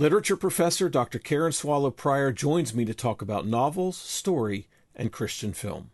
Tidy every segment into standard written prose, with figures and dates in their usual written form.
Literature professor Dr. Karen Swallow Prior joins me to talk about novels, story, and Christian film.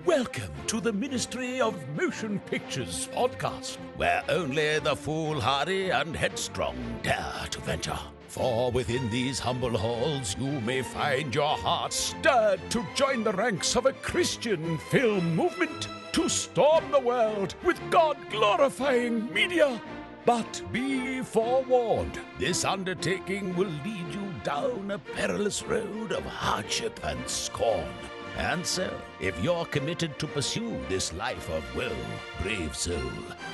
Welcome to the Ministry of Motion Pictures podcast, where only the foolhardy and headstrong dare to venture. For within these humble halls you may find your heart stirred to join the ranks of a Christian film movement, to storm the world with God-glorifying media. But be forewarned, this undertaking will lead you down a perilous road of hardship and scorn. And so, if you're committed to pursue this life of woe, brave soul,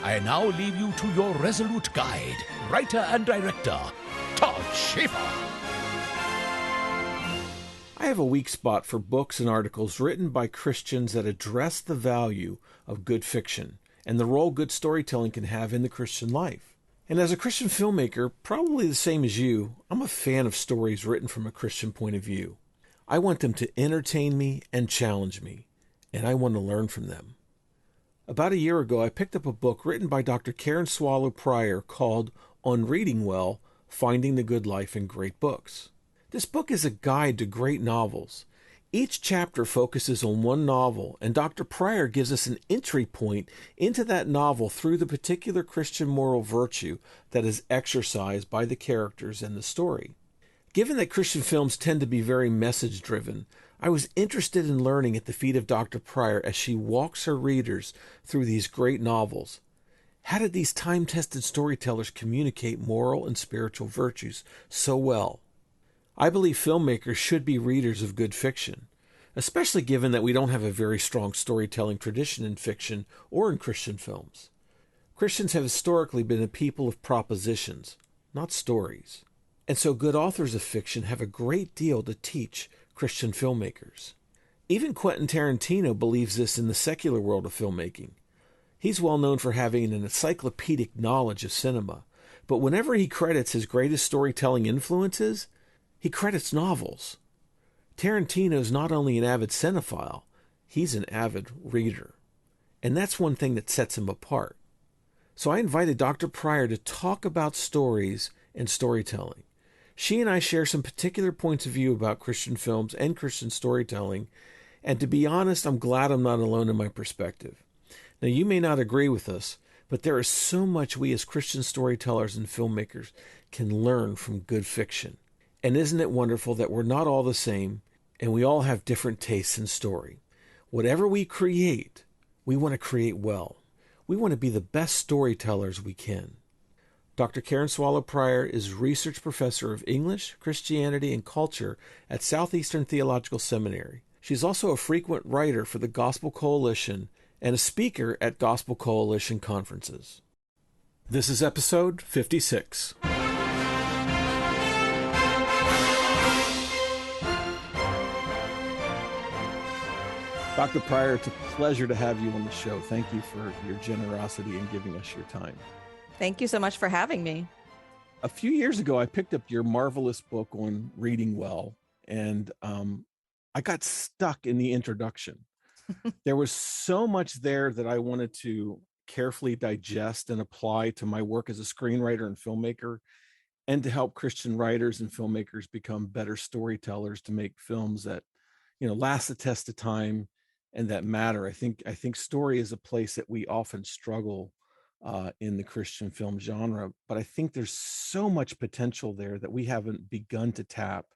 I now leave you to your resolute guide, writer and director, Todd Schaefer. I have a weak spot for books and articles written by Christians that address the value of good fiction and the role good storytelling can have in the Christian life. And as a Christian filmmaker, probably the same as you, I'm a fan of stories written from a Christian point of view. I want them to entertain me and challenge me, and I want to learn from them. About a year ago, I picked up a book written by Dr. Karen Swallow Prior called On Reading Well, Finding the Good Life in Great Books. This book is a guide to great novels. Each chapter focuses on one novel, and Dr. Prior gives us an entry point into that novel through the particular Christian moral virtue that is exercised by the characters in the story. Given that Christian films tend to be very message-driven, I was interested in learning at the feet of Dr. Prior as she walks her readers through these great novels. How did these time-tested storytellers communicate moral and spiritual virtues so well? I believe filmmakers should be readers of good fiction, especially given that we don't have a very strong storytelling tradition in fiction or in Christian films. Christians have historically been a people of propositions, not stories. And so good authors of fiction have a great deal to teach Christian filmmakers. Even Quentin Tarantino believes this in the secular world of filmmaking. He's well known for having an encyclopedic knowledge of cinema, but whenever he credits his greatest storytelling influences, he credits novels. Tarantino's not only an avid cinephile, he's an avid reader. And that's one thing that sets him apart. So I invited Dr. Prior to talk about stories and storytelling. She and I share some particular points of view about Christian films and Christian storytelling, and to be honest, I'm glad I'm not alone in my perspective. Now, you may not agree with us, but there is so much we as Christian storytellers and filmmakers can learn from good fiction. And isn't it wonderful that we're not all the same, and we all have different tastes in story? Whatever we create, we want to create well. We want to be the best storytellers we can. Dr. Karen Swallow Prior is Research Professor of English, Christianity, and Culture at Southeastern Theological Seminary. She's also a frequent writer for the Gospel Coalition and a speaker at Gospel Coalition conferences. This is episode 56. Dr. Prior, it's a pleasure to have you on the show. Thank you for your generosity in giving us your time. Thank you so much for having me. A few years ago, I picked up your marvelous book on reading well, and I got stuck in the introduction. There was so much there that I wanted to carefully digest and apply to my work as a screenwriter and filmmaker, and to help Christian writers and filmmakers become better storytellers to make films that, last the test of time and that matter. I think story is a place that we often struggle in the Christian film genre, but I think there's so much potential there that we haven't begun to tap.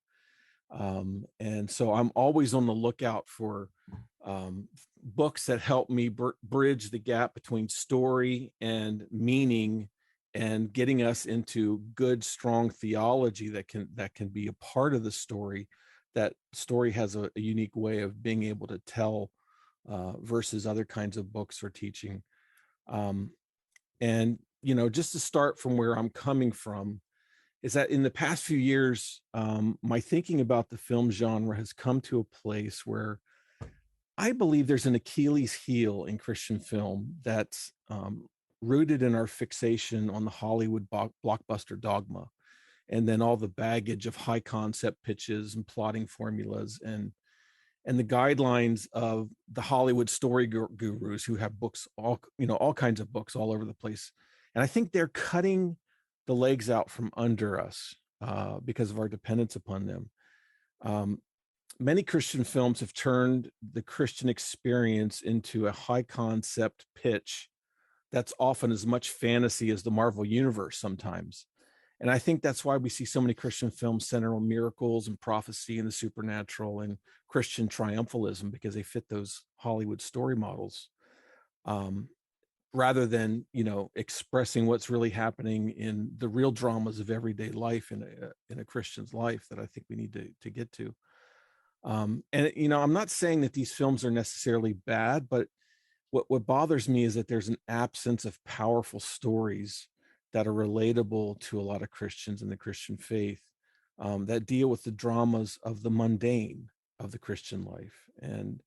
And so I'm always on the lookout for books that help me bridge the gap between story and meaning, and getting us into good, strong theology that can be a part of the story. That story has a unique way of being able to tell versus other kinds of books or teaching. And, just to start from where I'm coming from, is that in the past few years, my thinking about the film genre has come to a place where I believe there's an Achilles heel in Christian film that's rooted in our fixation on the Hollywood blockbuster dogma, and then all the baggage of high concept pitches and plotting formulas and the guidelines of the Hollywood story gurus who have books, all kinds of books all over the place. And I think they're cutting the legs out from under us because of our dependence upon them. Many Christian films have turned the Christian experience into a high concept pitch that's often as much fantasy as the Marvel universe sometimes. And I think that's why we see so many Christian films center on miracles and prophecy and the supernatural and Christian triumphalism, because they fit those Hollywood story models, rather than, expressing what's really happening in the real dramas of everyday life in a Christian's life that I think we need to get to. And I'm not saying that these films are necessarily bad, but what bothers me is that there's an absence of powerful stories that are relatable to a lot of Christians in the Christian faith, that deal with the dramas of the mundane of the Christian life. And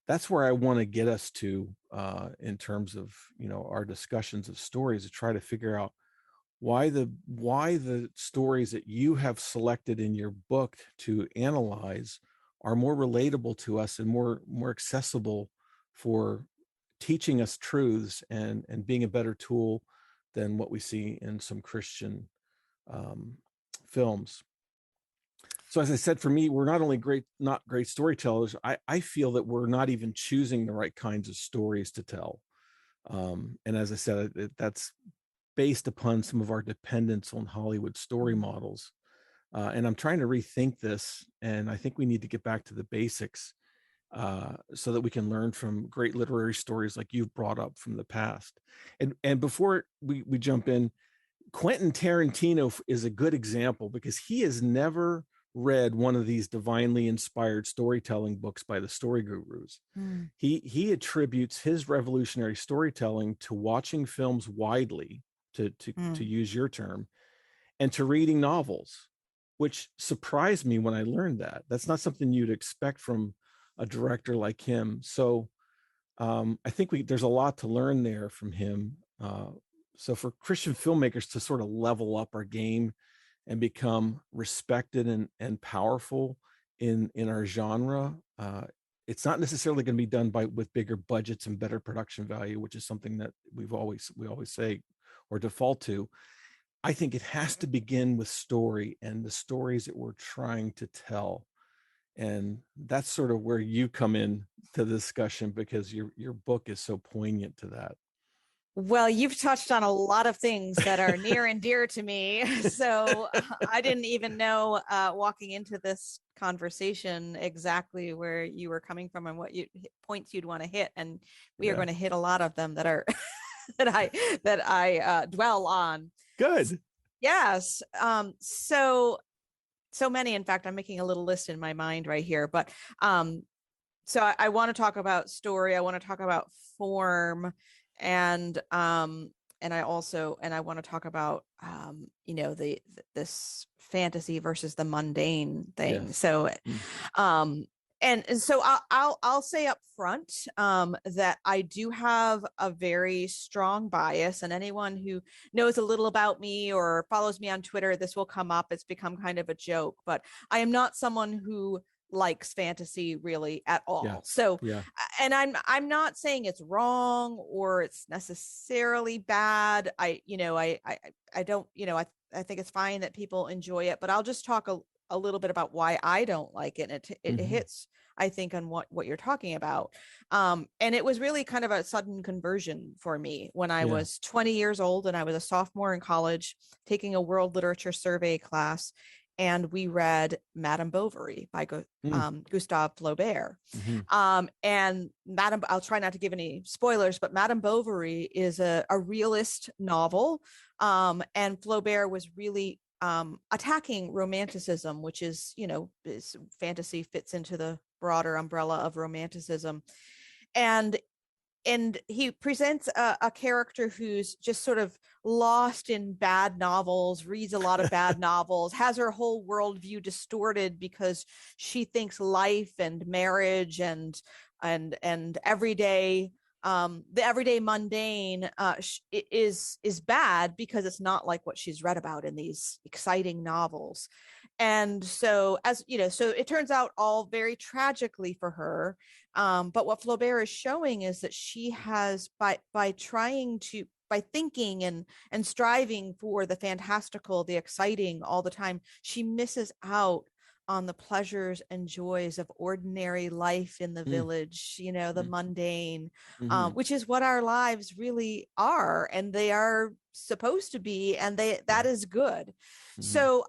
that's where I want to get us to in terms of, our discussions of stories, to try to figure out why the stories that you have selected in your book to analyze are more relatable to us and more accessible for teaching us truths and being a better tool than what we see in some Christian films. So as I said, for me, we're not only not great storytellers, I feel that we're not even choosing the right kinds of stories to tell. And as I said, that's based upon some of our dependence on Hollywood story models. And I'm trying to rethink this, and I think we need to get back to the basics so that we can learn from great literary stories like you've brought up from the past. And before we jump in, Quentin Tarantino is a good example, because he has never read one of these divinely inspired storytelling books by the story gurus. He attributes his revolutionary storytelling to watching films widely, to use your term, and to reading novels, which surprised me when I learned that. That's not something you'd expect from a director like him. So I think there's a lot to learn there from him. So for Christian filmmakers to sort of level up our game and become respected and powerful in our genre, it's not necessarily going to be done with bigger budgets and better production value, which is something that we always say or default to. I think it has to begin with story and the stories that we're trying to tell. And that's sort of where you come in to the discussion, because your book is so poignant to that. Well, you've touched on a lot of things that are near and dear to me. So I didn't even know walking into this conversation exactly where you were coming from and what points you'd want to hit. And we are going to hit a lot of them that are that I dwell on. Good. Yes. So many. In fact, I'm making a little list in my mind right here. But so I want to talk about story. I want to talk about form. And I want to talk about this fantasy versus the mundane thing. Yes. So and so I'll say up front that I do have a very strong bias, and anyone who knows a little about me or follows me on Twitter, this will come up. It's become kind of a joke, but I am not someone who likes fantasy really at all. Yeah. So, and I'm not saying it's wrong or it's necessarily bad. I don't, I think it's fine that people enjoy it, but I'll just talk a little bit about why I don't like it. And it hits, I think, on what you're talking about. And it was really kind of a sudden conversion for me when I was 20 years old and I was a sophomore in college taking a world literature survey class. And we read Madame Bovary by Gustave Flaubert. And I'll try not to give any spoilers, but Madame Bovary is a realist novel. And Flaubert was really attacking romanticism, which is, fantasy fits into the broader umbrella of romanticism. And he presents a character who's just sort of lost in bad novels, reads a lot of bad novels, has her whole worldview distorted because she thinks life and marriage and everyday, the everyday mundane is bad because it's not like what she's read about in these exciting novels. And so, so it turns out all very tragically for her. But what Flaubert is showing is that she has, by trying to thinking and striving for the fantastical, the exciting all the time, she misses out on the pleasures and joys of ordinary life in the village, you know, the mundane, which is what our lives really are, and they are supposed to be, and that is good. So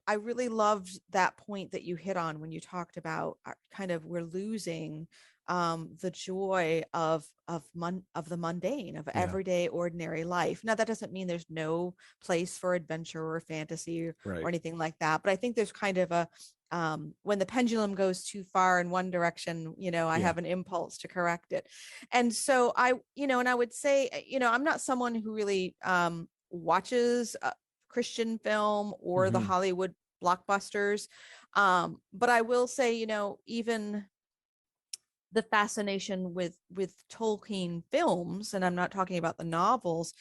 I really loved that point that you hit on when you talked about kind of we're losing the joy of the mundane, of everyday ordinary life. Now that doesn't mean there's no place for adventure or fantasy or anything like that, but I think there's kind of a when the pendulum goes too far in one direction, you know, I have an impulse to correct it. And so I would say, you know, I'm not someone who really watches Christian film or the Hollywood blockbusters, but I will say, you know, even the fascination with Tolkien films, and I'm not talking about the novels,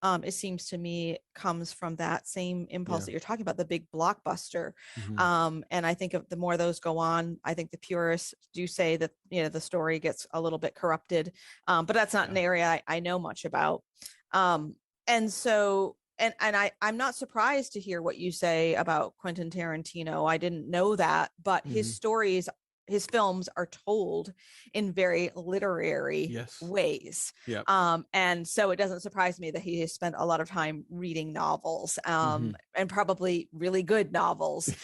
it seems to me comes from that same impulse that you're talking about, the big blockbuster. And I think the more those go on, I think the purists do say that, you know, the story gets a little bit corrupted, but that's not an area I know much about. And so I'm not surprised to hear what you say about Quentin Tarantino. I didn't know that, but his films are told in very literary ways. And so it doesn't surprise me that he has spent a lot of time reading novels, and probably really good novels.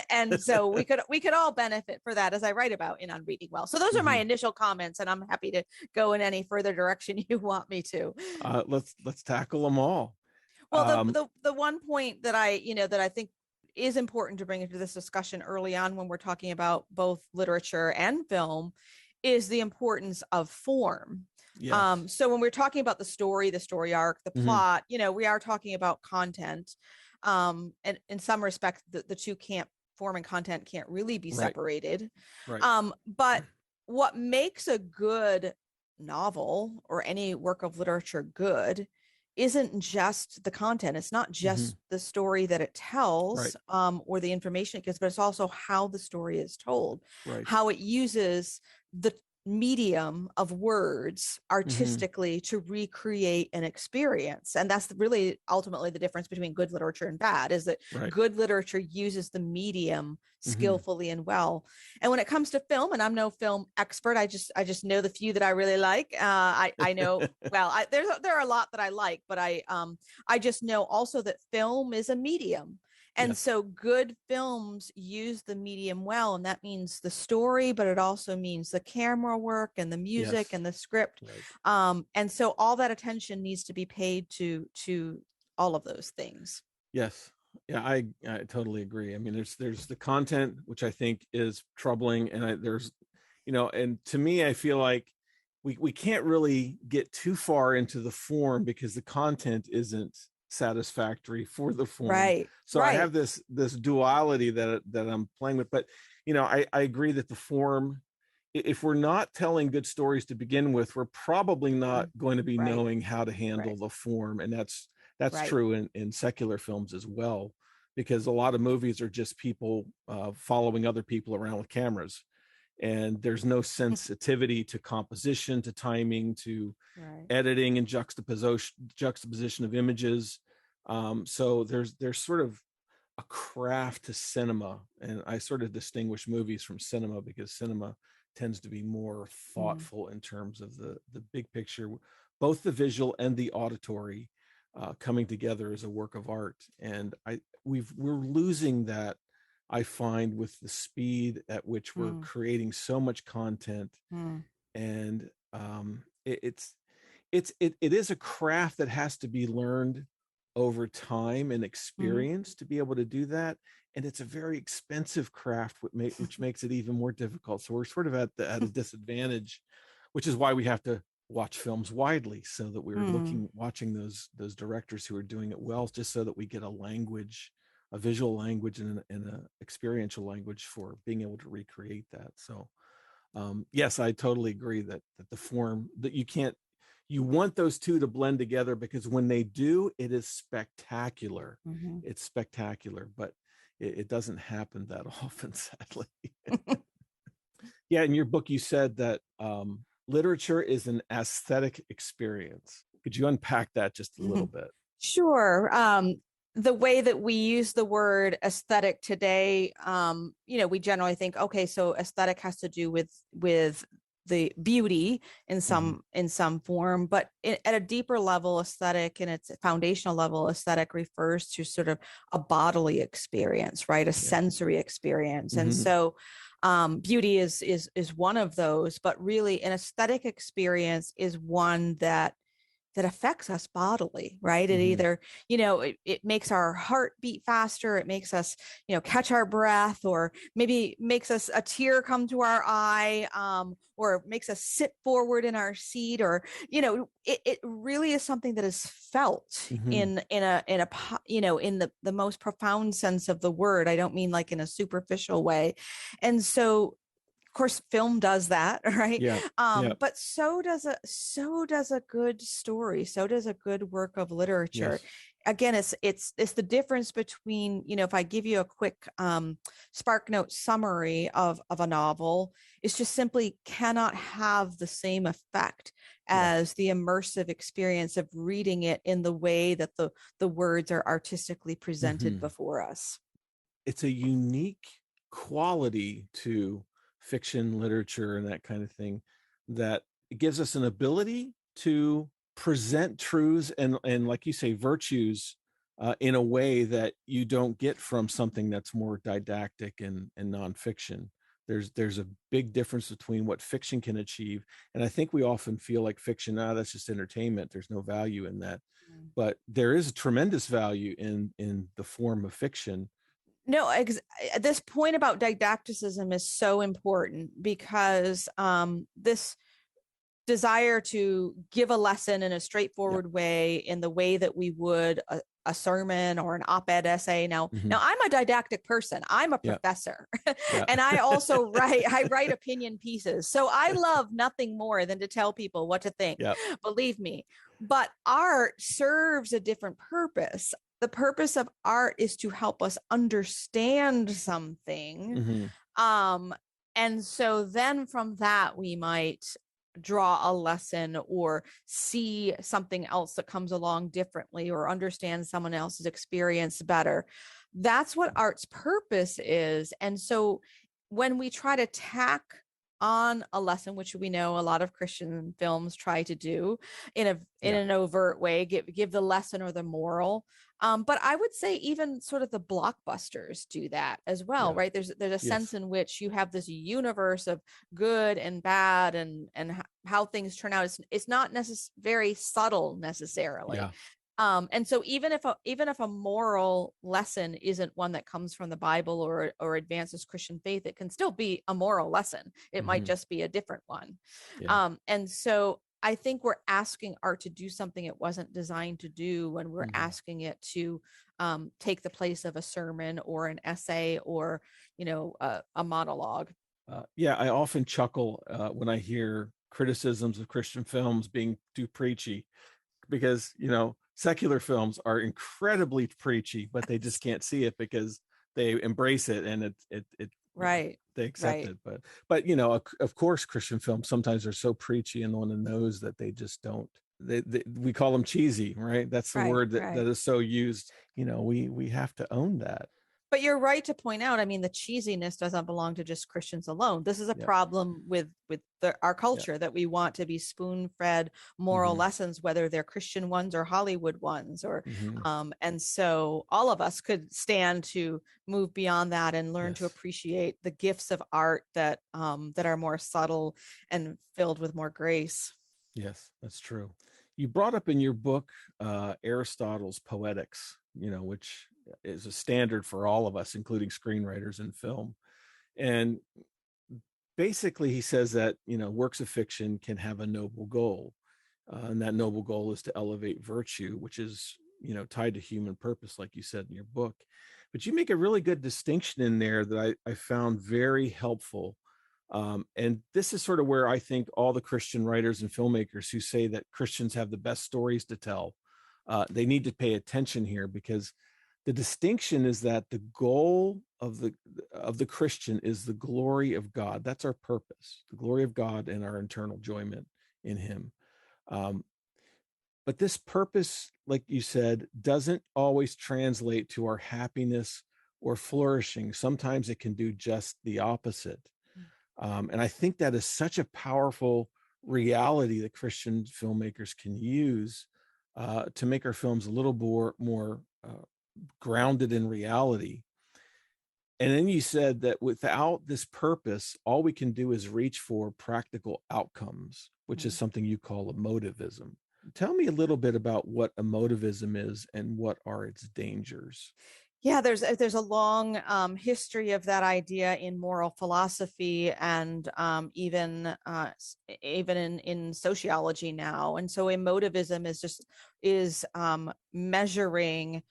And so we could all benefit for that, as I write about in On Reading Well. So those are my initial comments, and I'm happy to go in any further direction you want me to. Let's tackle them all. Well, the one point that I think is important to bring into this discussion early on when we're talking about both literature and film is the importance of form. So when we're talking about the story arc, the plot, you know, we are talking about content. And in some respects, the two form and content can't really be separated. But what makes a good novel or any work of literature good isn't just the content. It's not just the story that it tells, or the information it gives, but it's also how the story is told, how it uses the medium of words artistically to recreate an experience. And that's really ultimately the difference between good literature and bad, is that good literature uses the medium skillfully and well. And when it comes to film, and I'm no film expert, I just know the few that I really like. I know, well, there are a lot that I like, but I just know also that film is a medium. And so good films use the medium well, and that means the story, but it also means the camera work and the music and the script. And so all that attention needs to be paid to all of those things. Yes. Yeah, I totally agree. I mean, there's the content, which I think is troubling, and there's, you know, and to me, I feel like we can't really get too far into the form because the content isn't satisfactory for the form. So I have this duality that I'm playing with. But, you know, I agree that the form, if we're not telling good stories to begin with, we're probably not going to be knowing how to handle the form. And that's true in secular films as well, because a lot of movies are just people following other people around with cameras. And there's no sensitivity to composition, to timing, to editing and juxtaposition of images. So there's sort of a craft to cinema, and I sort of distinguish movies from cinema because cinema tends to be more thoughtful in terms of the big picture, both the visual and the auditory coming together as a work of art. And we're losing that, I find, with the speed at which we're creating so much content. And it is a craft that has to be learned over time and experience to be able to do that. And it's a very expensive craft, which makes it even more difficult. So we're sort of at a disadvantage, which is why we have to watch films widely, so that we're watching those directors who are doing it well, just so that we get a visual language and an experiential language for being able to recreate that. So yes, I totally agree that the form, that you want those two to blend together, because when they do, it is spectacular. It's spectacular, but it doesn't happen that often, sadly. Yeah, in your book, you said that literature is an aesthetic experience. Could you unpack that just a little bit? Sure. The way that we use the word aesthetic today, we generally think, okay, so aesthetic has to do with the beauty in some form, but at a deeper level, aesthetic and its foundational level, aesthetic refers to sort of a bodily experience, right? A sensory experience. And so beauty is one of those, but really an aesthetic experience is one that affects us bodily, right? It either, it makes our heart beat faster. It makes us, catch our breath, or maybe makes us a tear come to our eye, or makes us sit forward in our seat, or, it really is something that is felt in the most profound sense of the word. I don't mean like in a superficial way. And so, of course, film does that, right? But so does a good story. So does a good work of literature. Again, it's the difference between, if I give you a quick SparkNote summary of a novel, it's just simply cannot have the same effect as the immersive experience of reading it in the way that the words are artistically presented before us. It's a unique quality to fiction, literature, and that kind of thing, that it gives us an ability to present truths and like you say, virtues in a way that you don't get from something that's more didactic and nonfiction. There's a big difference between what fiction can achieve, and I think we often feel like fiction, that's just entertainment. There's no value in that, but there is a tremendous value in the form of fiction. No, this point about didacticism is so important, because this desire to give a lesson in a straightforward way, in the way that we would a sermon or an op-ed essay. Now I'm a didactic person. I'm a professor, and I also write opinion pieces. So I love nothing more than to tell people what to think. Believe me. But art serves a different purpose. The purpose of art is to help us understand something. And so then from that, we might draw a lesson, or see something else that comes along differently, or understand someone else's experience better. That's what art's purpose is. And so when we try to tack on a lesson, which we know a lot of Christian films try to do in an overt way, give the lesson or the moral. But I would say even sort of the blockbusters do that as well, right? There's a sense in which you have this universe of good and bad, and how things turn out. It's not very subtle necessarily. And so even if a moral lesson isn't one that comes from the Bible or advances Christian faith, it can still be a moral lesson. It might just be a different one. And so I think we're asking art to do something it wasn't designed to do, when we're asking it to take the place of a sermon or an essay, or a monologue. I often chuckle when I hear criticisms of Christian films being too preachy, because secular films are incredibly preachy, but they just can't see it because they embrace it, and it they accept it. But of course, Christian films sometimes are so preachy and on the nose that they just don't. We call them cheesy, right? That's the word that is so used. We have to own that. But you're right to point out, I mean, the cheesiness doesn't belong to just Christians alone. This is a problem with our culture, that we want to be spoon-fed moral lessons, whether they're Christian ones or Hollywood ones, or and so all of us could stand to move beyond that and learn to appreciate the gifts of art that are more subtle and filled with more grace. Yes, that's true. You brought up in your book Aristotle's Poetics, which is a standard for all of us, including screenwriters in film. And basically he says that, works of fiction can have a noble goal. And that noble goal is to elevate virtue, which is, tied to human purpose, like you said in your book. But you make a really good distinction in there that I found very helpful. And this is sort of where I think all the Christian writers and filmmakers who say that Christians have the best stories to tell, they need to pay attention here, because the distinction is that the goal of the Christian is the glory of God. That's our purpose, the glory of God and our internal enjoyment in Him. But this purpose, like you said, doesn't always translate to our happiness or flourishing. Sometimes it can do just the opposite. And I think that is such a powerful reality that Christian filmmakers can use to make our films a little more grounded in reality. And then you said that without this purpose, all we can do is reach for practical outcomes, which is something you call emotivism. Tell me a little bit about what emotivism is and what are its dangers. Yeah, there's a long history of that idea in moral philosophy and even in sociology now. And so emotivism is measuring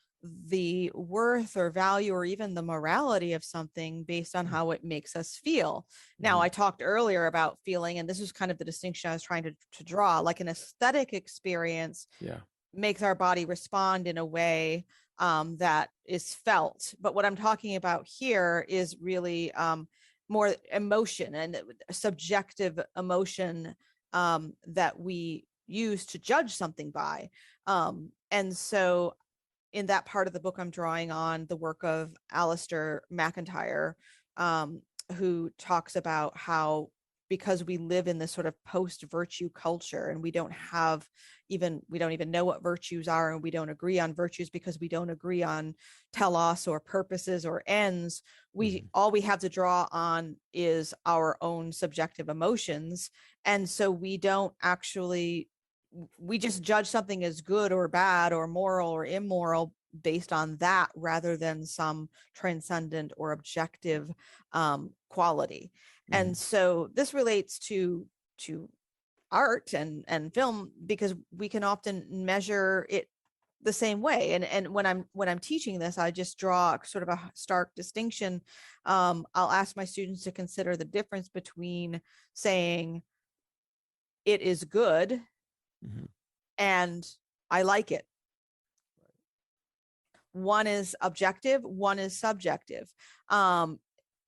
the worth or value or even the morality of something based on how it makes us feel. Now, I talked earlier about feeling, and this is kind of the distinction I was trying to draw, like an aesthetic experience makes our body respond in a way that is felt. But what I'm talking about here is really more emotion and subjective emotion that we use to judge something by. And so in that part of the book, I'm drawing on the work of Alistair McIntyre, who talks about how, because we live in this sort of post-virtue culture and we don't even know what virtues are, and we don't agree on virtues because we don't agree on telos or purposes or ends. All we have to draw on is our own subjective emotions. And so we just judge something as good or bad or moral or immoral based on that rather than some transcendent or objective quality. And so this relates to art and film, because we can often measure it the same way. And when I'm teaching this, I just draw sort of a stark distinction. I'll ask my students to consider the difference between saying it is good and I like it. One is objective, one is subjective.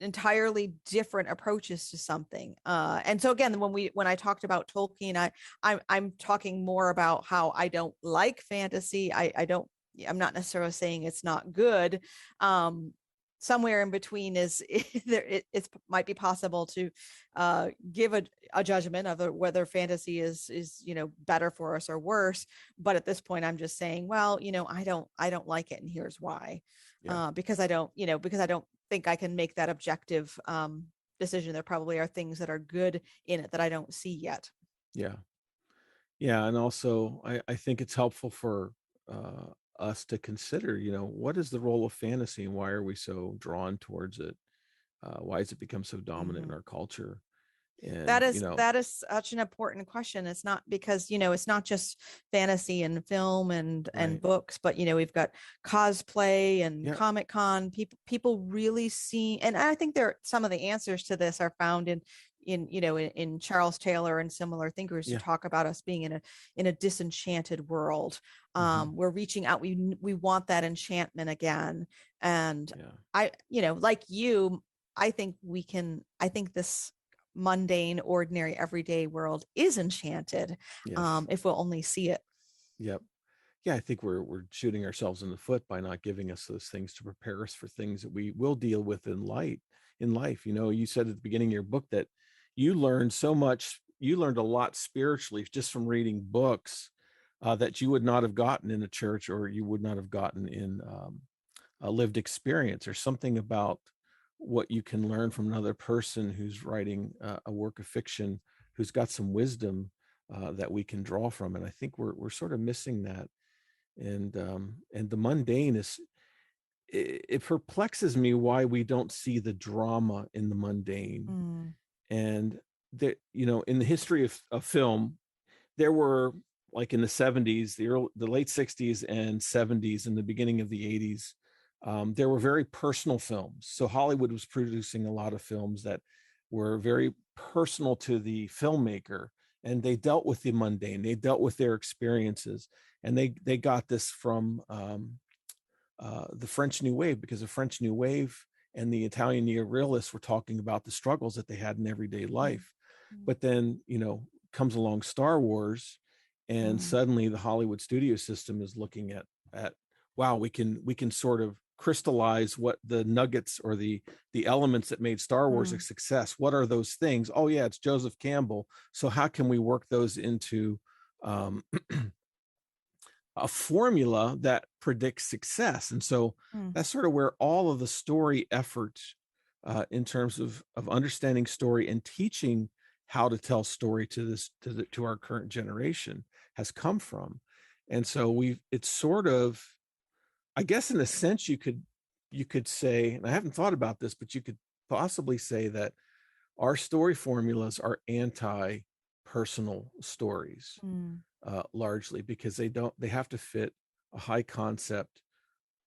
Entirely different approaches to something. And so again, when I talked about Tolkien, I'm talking more about how I don't like fantasy. I'm not necessarily saying it's not good. Somewhere in between is it might be possible to give a judgment of whether fantasy is better for us or worse. But at this point, I'm just saying, well, I don't like it, and here's why. Because I don't think I can make that objective decision. There probably are things that are good in it that I don't see yet. Yeah, and also I think it's helpful for us to consider, what is the role of fantasy and why are we so drawn towards it? Why has it become so dominant in our culture? And that is such an important question. It's not because, it's not just fantasy and film and books, but, we've got cosplay and Comic-Con. People really see, and I think some of the answers to this are found in Charles Taylor and similar thinkers who talk about us being in a disenchanted world. We're reaching out. We want that enchantment again. And I think this mundane, ordinary, everyday world is enchanted if we'll only see it. I think we're shooting ourselves in the foot by not giving us those things to prepare us for things that we will deal with in life. You said at the beginning of your book that you learned so much. You learned a lot spiritually just from reading books that you would not have gotten in a church, or you would not have gotten in a lived experience, or something about what you can learn from another person who's writing a work of fiction, who's got some wisdom that we can draw from. And I think we're sort of missing that. And the mundane it perplexes me why we don't see the drama in the mundane. And that, in the history of film, there were, like in the 70s, the late 60s and 70s, and the beginning of the 80s, there were very personal films. So Hollywood was producing a lot of films that were very personal to the filmmaker, and they dealt with the mundane. They dealt with their experiences, and they got this from the French New Wave, because the French New Wave and the Italian neorealists were talking about the struggles that they had in everyday life. But then, comes along Star Wars, and suddenly the Hollywood studio system is looking at wow, we can sort of crystallize what the nuggets or the elements that made Star Wars a success. What are those things? Oh yeah, it's Joseph Campbell. So how can we work those into a formula that predicts success? And so that's sort of where all of the story effort in terms of understanding story and teaching how to tell story to our current generation has come from. And so it's sort of, I guess in a sense you could say, and I haven't thought about this, but you could possibly say that our story formulas are anti-personal stories, largely because they have to fit a high concept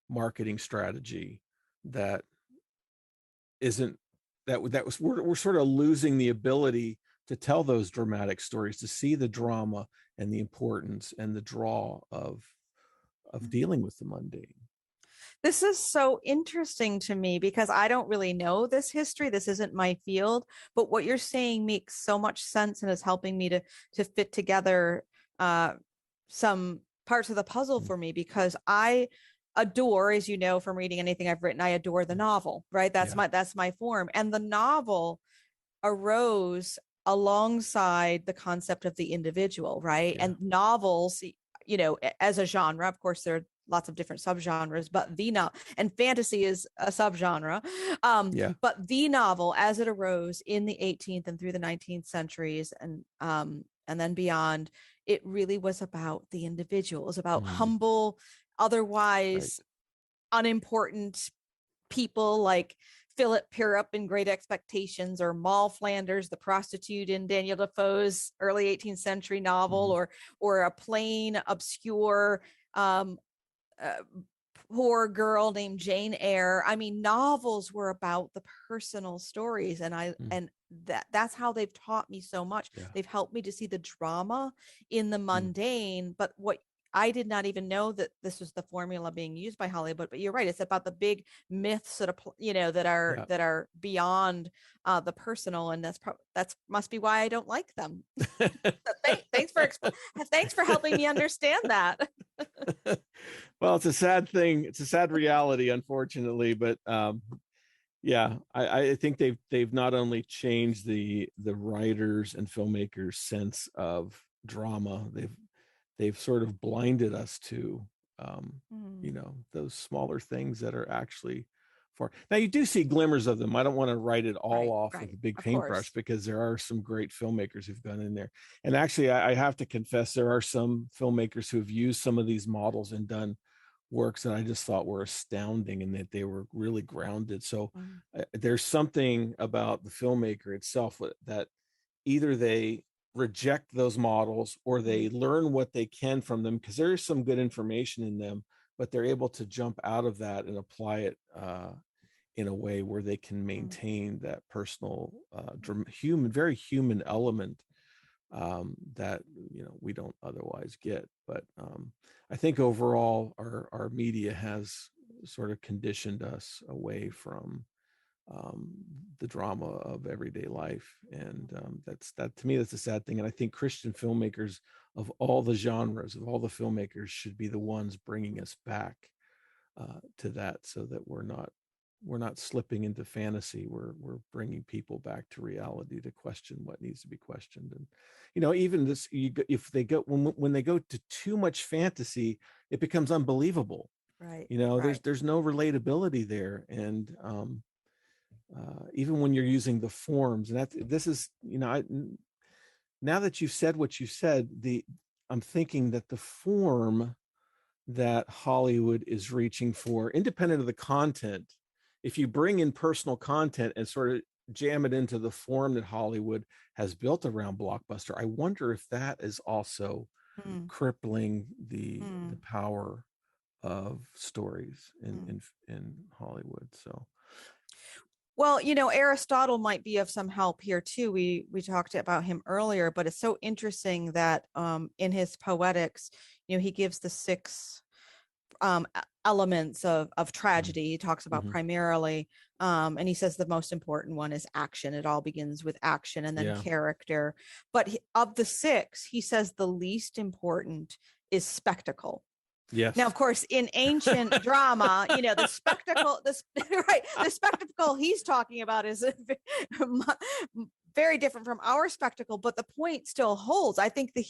marketing strategy that isn't, we're sort of losing the ability to tell those dramatic stories, to see the drama and the importance and the draw of dealing with the mundane. This is so interesting to me because I don't really know this history. This isn't my field, but what you're saying makes so much sense and is helping me to fit together some parts of the puzzle for me, because I adore, as you know from reading anything I've written, I adore the novel, right? That's my form. And the novel arose alongside the concept of the individual, right? And novels, as a genre, of course, there are lots of different subgenres, but and fantasy is a subgenre. But the novel, as it arose in the 18th and through the 19th centuries, and then beyond, it really was about the individual. It was about humble, otherwise unimportant people like Philip Pirrup in Great Expectations, or Moll Flanders, the prostitute in Daniel Defoe's early 18th century novel, or a plain, obscure, poor girl named Jane Eyre. I mean, novels were about the personal stories, and that's how they've taught me so much. They've helped me to see the drama in the mundane. But what I did not even know that this was the formula being used by Hollywood. But you're right; it's about the big myths that that are beyond the personal, and that's must be why I don't like them. Thanks for helping me understand that. Well, it's a sad thing. It's a sad reality, unfortunately. But I think they've not only changed the writers and filmmakers' sense of drama, they've sort of blinded us to those smaller things that are actually far. Now you do see glimmers of them. I don't want to write it all off with a big paintbrush, because there are some great filmmakers who've gone in there. And actually, I have to confess, there are some filmmakers who have used some of these models and done works that I just thought were astounding, and that they were really grounded. So there's something about the filmmaker itself that either they reject those models or they learn what they can from them, because there is some good information in them, but they're able to jump out of that and apply it in a way where they can maintain that personal, very human element that we don't otherwise get. But I think overall our media has sort of conditioned us away from the drama of everyday life, and that to me, that's a sad thing. And I think Christian filmmakers of all the genres, of all the filmmakers, should be the ones bringing us back to that, so that we're not slipping into fantasy. We're bringing people back to reality to question what needs to be questioned. And even this, if they go when they go to too much fantasy, it becomes unbelievable. Right. There's no relatability there. And even when you're using the forms, and this is, now that you've said what you said, I'm thinking that the form that Hollywood is reaching for, independent of the content, if you bring in personal content and sort of jam it into the form that Hollywood has built around blockbuster, I wonder if that is also crippling the power of stories in Hollywood. So. Well, Aristotle might be of some help here too. We talked about him earlier, but it's so interesting that in his Poetics, he gives the 6 elements of tragedy. He talks about Mm-hmm. primarily, and he says the most important one is action. It all begins with action and then character. But of the six, he says the least important is spectacle. Yes. Now, of course, in ancient drama, the spectacle, the spectacle he's talking about is very different from our spectacle, but the point still holds. I think the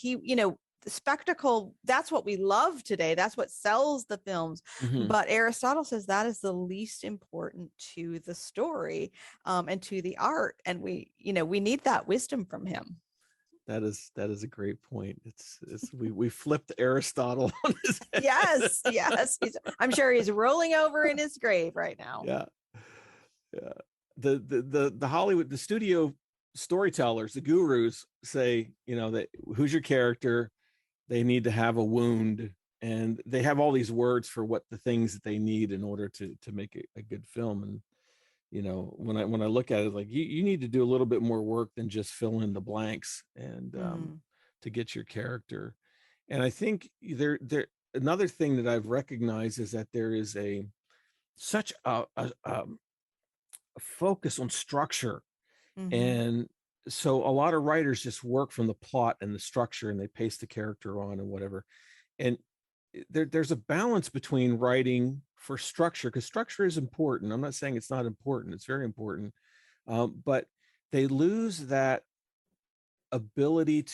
spectacle, that's what we love today. That's what sells the films. Mm-hmm. But Aristotle says that is the least important to the story, and to the art. And we need that wisdom from him. That is a great point. We flipped Aristotle on his head. Yes. I'm sure he's rolling over in his grave right now. Yeah. The Hollywood, the studio storytellers, the gurus say, that who's your character? They need to have a wound, and they have all these words for what the things that they need in order to make a good film. And when I look at it, like you need to do a little bit more work than just fill in the blanks and to get your character. And I think there another thing that I've recognized is that there is such a focus on structure. Mm-hmm. And so a lot of writers just work from the plot and the structure, and they paste the character on and whatever. And there's a balance between writing for structure, because structure is important. I'm not saying it's not important. It's very important. But they lose that ability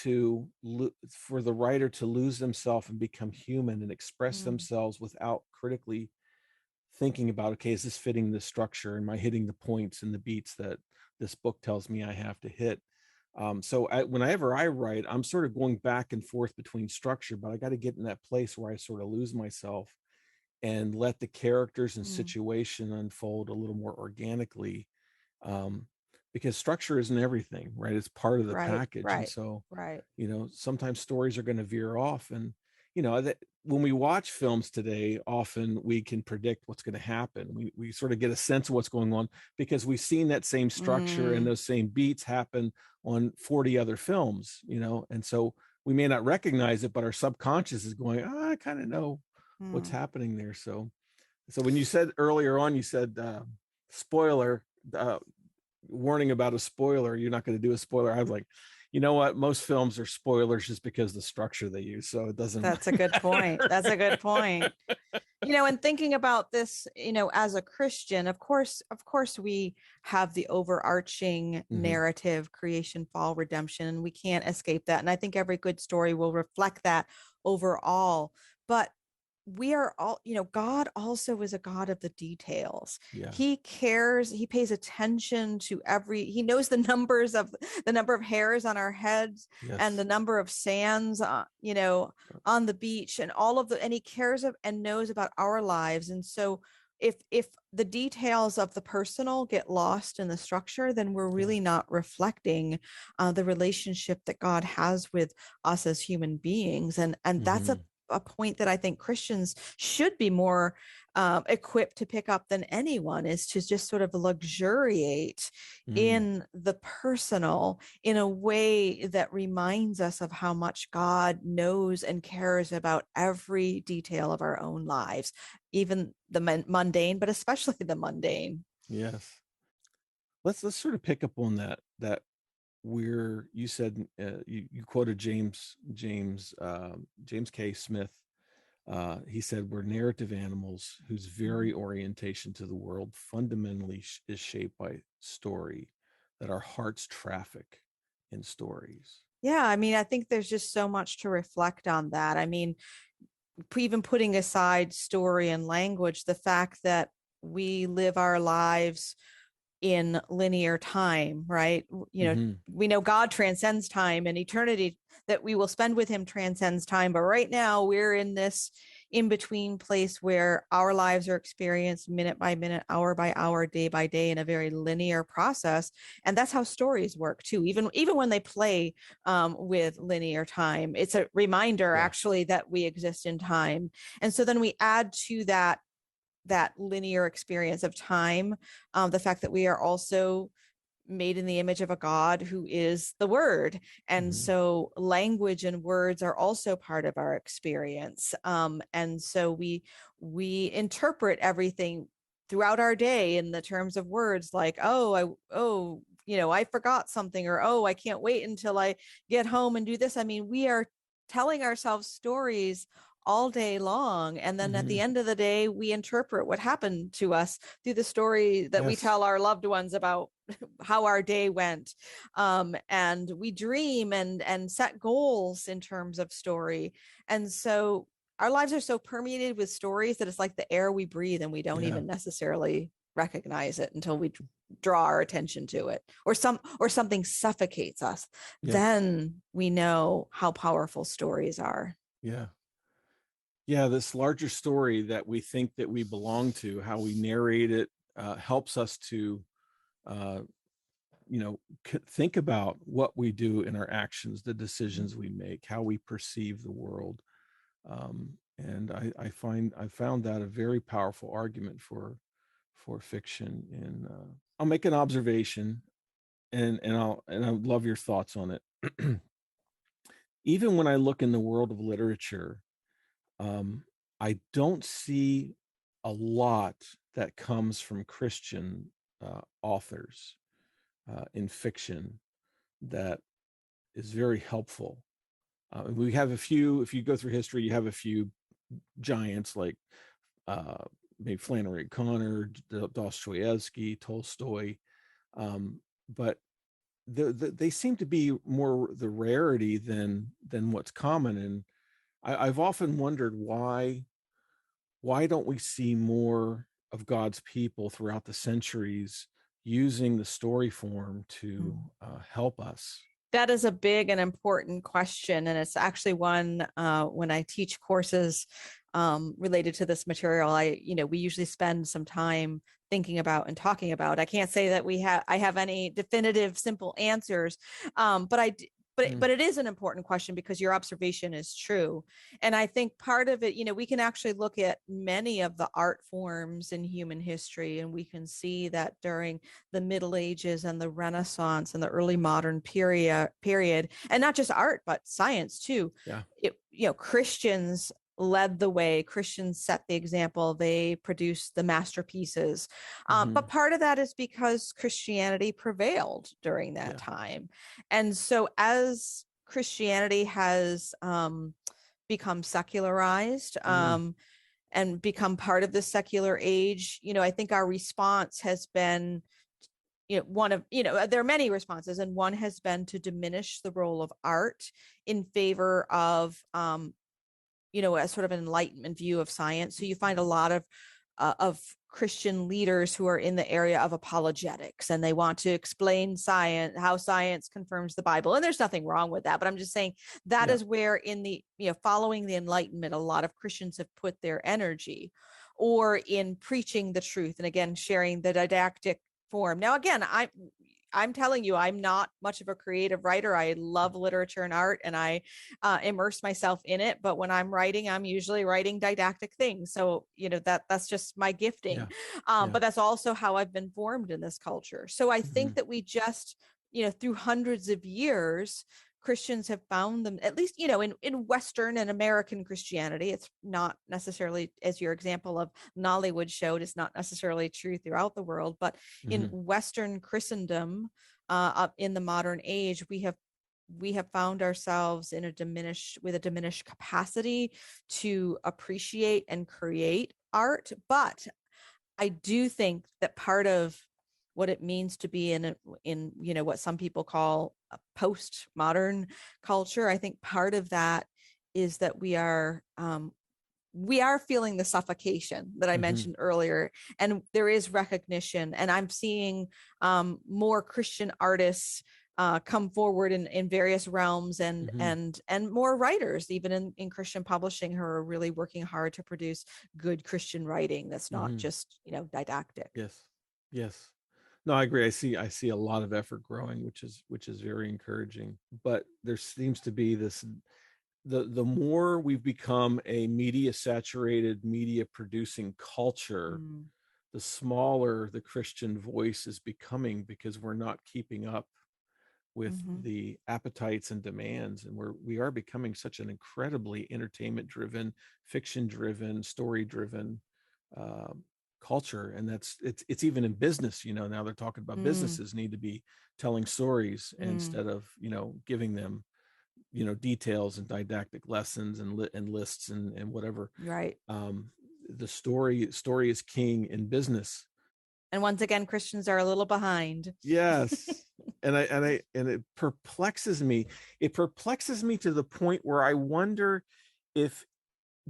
for the writer to lose themselves and become human and express themselves without critically thinking about, okay, is this fitting the structure? Am I hitting the points and the beats that this book tells me I have to hit? So whenever I write, I'm sort of going back and forth between structure, but I got to get in that place where I sort of lose myself and let the characters and situation unfold a little more organically, because structure isn't everything, right? It's part of the package. And so, sometimes stories are going to veer off, and when we watch films today, often we can predict what's going to happen. We sort of get a sense of what's going on because we've seen that same structure and those same beats happen on 40 other films, and so we may not recognize it, but our subconscious is going, I kind of know what's happening there. So when you said earlier on, you said spoiler, warning about a spoiler, you're not going to do a spoiler. I was like, you know what? Most films are spoilers just because the structure they use. So it doesn't. That's a good point. That's a good point. And thinking about this, as a Christian, of course, we have the overarching narrative, creation, fall, redemption, and we can't escape that. And I think every good story will reflect that overall. But we are all, God also is a God of the details. Yeah. He cares. He pays attention to he knows the number of hairs on our heads and the number of sands, on the beach, and and he cares and knows about our lives. And so if the details of the personal get lost in the structure, then we're really not reflecting the relationship that God has with us as human beings. And that's a point that I think Christians should be more equipped to pick up than anyone, is to just sort of luxuriate in the personal in a way that reminds us of how much God knows and cares about every detail of our own lives, even the mundane, but especially the mundane. Yes. Let's sort of pick up on that you said, you quoted James K. Smith. He said, we're narrative animals whose very orientation to the world fundamentally is shaped by story, that our hearts traffic in stories. Yeah, I think there's just so much to reflect on that. Even putting aside story and language, the fact that we live our lives in linear time, right? We know God transcends time, and eternity that we will spend with him transcends time. But right now we're in this in-between place where our lives are experienced minute by minute, hour by hour, day by day, in a very linear process. And that's how stories work too. Even when they play with linear time, it's a reminder actually that we exist in time. And so then we add to that linear experience of time, the fact that we are also made in the image of a God who is the Word. And so language and words are also part of our experience. And so we interpret everything throughout our day in the terms of words, like, I forgot something, or, oh, I can't wait until I get home and do this. I mean, we are telling ourselves stories all day long, and then at the end of the day, we interpret what happened to us through the story that we tell our loved ones about how our day went. And we dream and set goals in terms of story. And so our lives are so permeated with stories that it's like the air we breathe, and we don't even necessarily recognize it until we draw our attention to it, or something suffocates us. Then we know how powerful stories are. This larger story that we think that we belong to, how we narrate it, helps us to think about what we do in our actions, the decisions we make, how we perceive the world. And I found that a very powerful argument for fiction. And I'll make an observation, and I would love your thoughts on it. Even when I look in the world of literature, I don't see a lot that comes from Christian authors in fiction that is very helpful. We have a few. If you go through history, you have a few giants like maybe Flannery O'Connor, Dostoevsky, Tolstoy, but they seem to be more the rarity than what's common. And I've often wondered why don't we see more of God's people throughout the centuries using the story form to help us? That is a big and important question. And it's actually one when I teach courses related to this material, we usually spend some time thinking about and talking about. I can't say that I have any definitive, simple answers, but it is an important question, because your observation is true. And I think part of it, we can actually look at many of the art forms in human history, and we can see that during the Middle Ages and the Renaissance and the early modern period, and not just art, but science too. Christians led the way. Christians set the example. They produced the masterpieces. But part of that is because Christianity prevailed during that time. And so as Christianity has become secularized and become part of the secular age, I think our response has been, there are many responses, and one has been to diminish the role of art in favor of a sort of an Enlightenment view of science. So you find a lot of Christian leaders who are in the area of apologetics, and they want to explain science, how science confirms the Bible. And there's nothing wrong with that, but I'm just saying that is where in the, following the Enlightenment, a lot of Christians have put their energy, or in preaching the truth. And again, sharing the didactic form. Now, again, I'm telling you, I'm not much of a creative writer. I love literature and art, and I immerse myself in it. But when I'm writing, I'm usually writing didactic things. So, that's just my gifting. But that's also how I've been formed in this culture. So I think that we just, through hundreds of years, Christians have found them, at least, in Western and American Christianity. It's not necessarily, as your example of Nollywood showed, it's not necessarily true throughout the world, but in Western Christendom, in the modern age, we have found ourselves with a diminished capacity to appreciate and create art. But I do think that part of what it means to be in what some people call a postmodern culture, I think part of that is that we are feeling the suffocation that I mentioned earlier, and there is recognition. And I'm seeing more Christian artists come forward in various realms, and more writers, even in Christian publishing, who are really working hard to produce good Christian writing that's not just didactic. Yes. No, I agree. I see a lot of effort growing, which is very encouraging. But there seems to be this, the more we've become a media saturated, media producing culture, the smaller the Christian voice is becoming, because we're not keeping up with the appetites and demands, and we are becoming such an incredibly entertainment driven, fiction driven, story driven culture. And it's even in business. Now they're talking about businesses need to be telling stories instead of giving them details and didactic lessons and lists and whatever. Right. The story is king in business. And once again, Christians are a little behind. Yes. And it perplexes me. It perplexes me to the point where I wonder if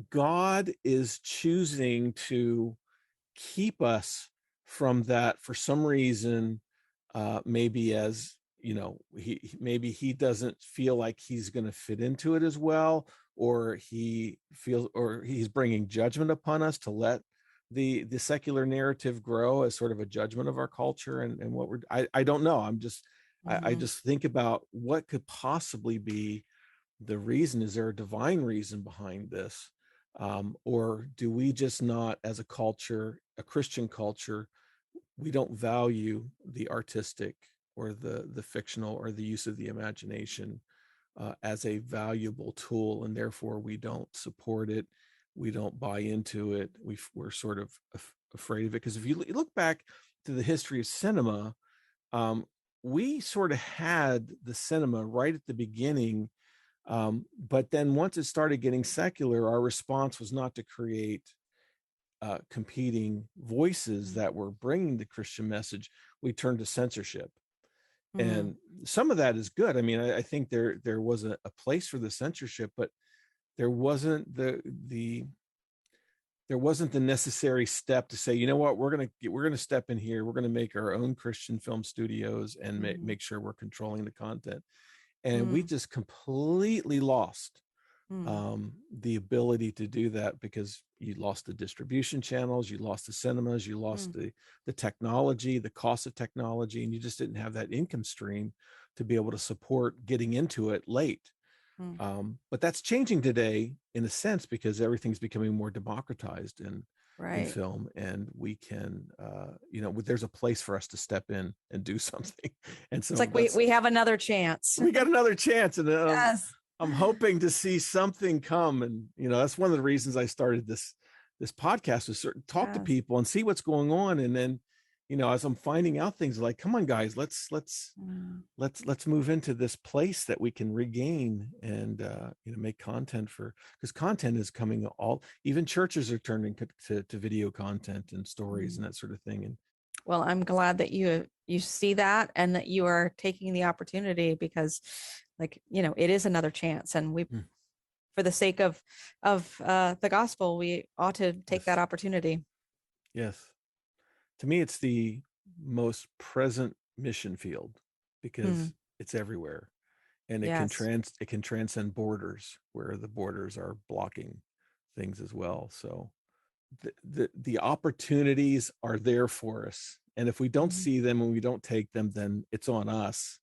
God is choosing to keep us from that for some reason, maybe as he doesn't feel like he's going to fit into it as well, or he's bringing judgment upon us to let the secular narrative grow as sort of a judgment of our culture and what I don't know. I just think about what could possibly be the reason. Is there a divine reason behind this? Or do we just not, as a culture, a Christian culture, we don't value the artistic or the fictional or the use of the imagination as a valuable tool, and therefore we don't support it, we don't buy into it, we're sort of afraid of it? Because if you look back to the history of cinema, we sort of had the cinema right at the beginning, but then once it started getting secular, our response was not to create competing voices that were bringing the Christian message. We turned to censorship. And some of that is good. I mean, I think there was a place for the censorship, but there wasn't the necessary step to say, you know what, we're going to step in here. We're going to make our own Christian film studios and make sure we're controlling the content. And we just completely lost the ability to do that, because you lost the distribution channels, you lost the cinemas, you lost the technology, the cost of technology, and you just didn't have that income stream to be able to support getting into it late. But that's changing today in a sense, because everything's becoming more democratized in film, and we can, there's a place for us to step in and do something. And so it's like we have another chance. We got another chance, and yes. I'm hoping to see something come. And that's one of the reasons I started this podcast, was talk to people and see what's going on. And then as I'm finding out things, like, come on guys, let's move into this place that we can regain and make content because content is coming, even churches are turning to video content and stories and that sort of thing. And well, I'm glad that you see that and that you are taking the opportunity, because it is another chance, and we for the sake of the gospel, we ought to take that opportunity. Yes. To me, it's the most present mission field, because it's everywhere, and it can transcend borders, where the borders are blocking things as well. So the opportunities are there for us, and if we don't see them and we don't take them, then it's on us.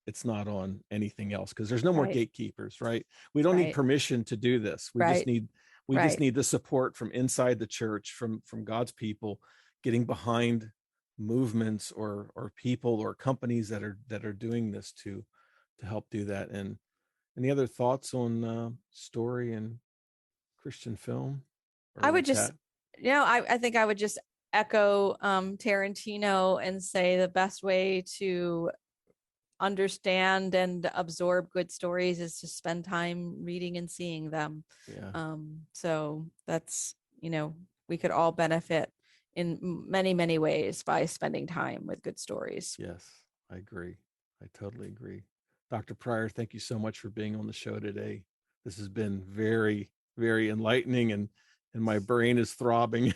It's not on anything else, because there's no more gatekeepers, right? We don't need permission to do this. We just need the support from inside the church, from God's people, getting behind movements or people or companies that are doing this to help do that. And any other thoughts on story and Christian film? I would just, I think I would just echo Tarantino and say the best way to understand and absorb good stories is to spend time reading and seeing them. So that's, we could all benefit in many, many ways by spending time with good stories. Yes, I agree. I totally agree. Dr. Pryor, thank you so much for being on the show today. This has been very, very enlightening, and my brain is throbbing.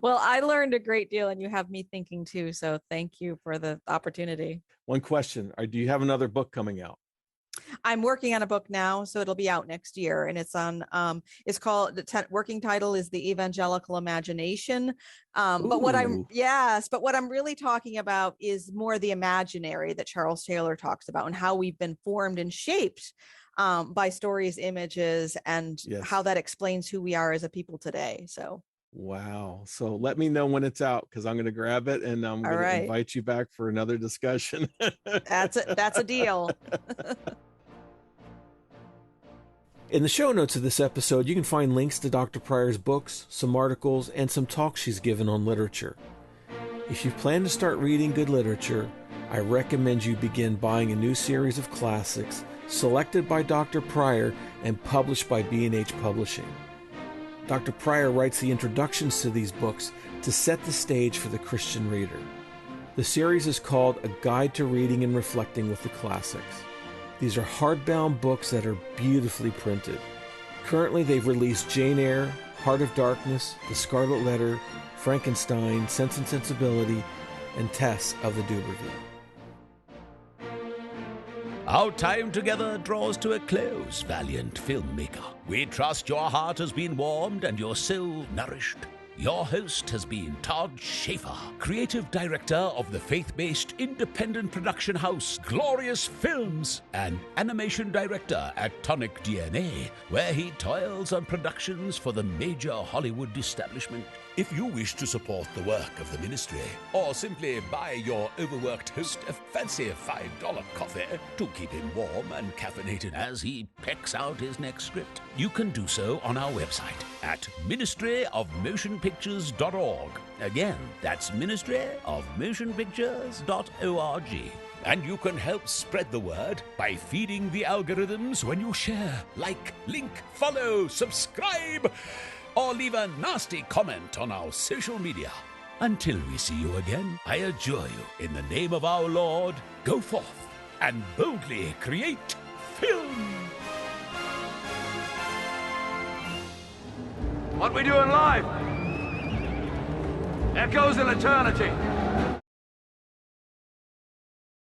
Well, I learned a great deal, and you have me thinking too. So thank you for the opportunity. One question. Do you have another book coming out? I'm working on a book now, so it'll be out next year, and it's on. It's called, the working title is The Evangelical Imagination. But what I'm really talking about is more the imaginary that Charles Taylor talks about, and how we've been formed and shaped by stories, images, and how that explains who we are as a people today. So Wow. So let me know when it's out, because I'm going to grab it and I'm All going to right. invite you back for another discussion. That's a deal. In the show notes of this episode, you can find links to Dr. Pryor's books, some articles, and some talks she's given on literature. If you plan to start reading good literature, I recommend you begin buying a new series of classics selected by Dr. Pryor and published by B&H Publishing. Dr. Pryor writes the introductions to these books to set the stage for the Christian reader. The series is called A Guide to Reading and Reflecting with the Classics. These are hardbound books that are beautifully printed. Currently, they've released Jane Eyre, Heart of Darkness, The Scarlet Letter, Frankenstein, Sense and Sensibility, and Tess of the D'Urberville. Our time together draws to a close, valiant filmmaker. We trust your heart has been warmed and your soul nourished. Your host has been Todd Schaefer, creative director of the faith-based independent production house Glorious Films and animation director at Tonic DNA, where he toils on productions for the major Hollywood establishment. If you wish to support the work of the ministry, or simply buy your overworked host a fancy $5 coffee to keep him warm and caffeinated as he pecks out his next script, you can do so on our website at ministryofmotionpictures.org. Again, that's ministryofmotionpictures.org. And you can help spread the word by feeding the algorithms when you share, like, link, follow, subscribe, or leave a nasty comment on our social media. Until we see you again, I adjure you, in the name of our Lord, go forth and boldly create film. What we do in life echoes in eternity.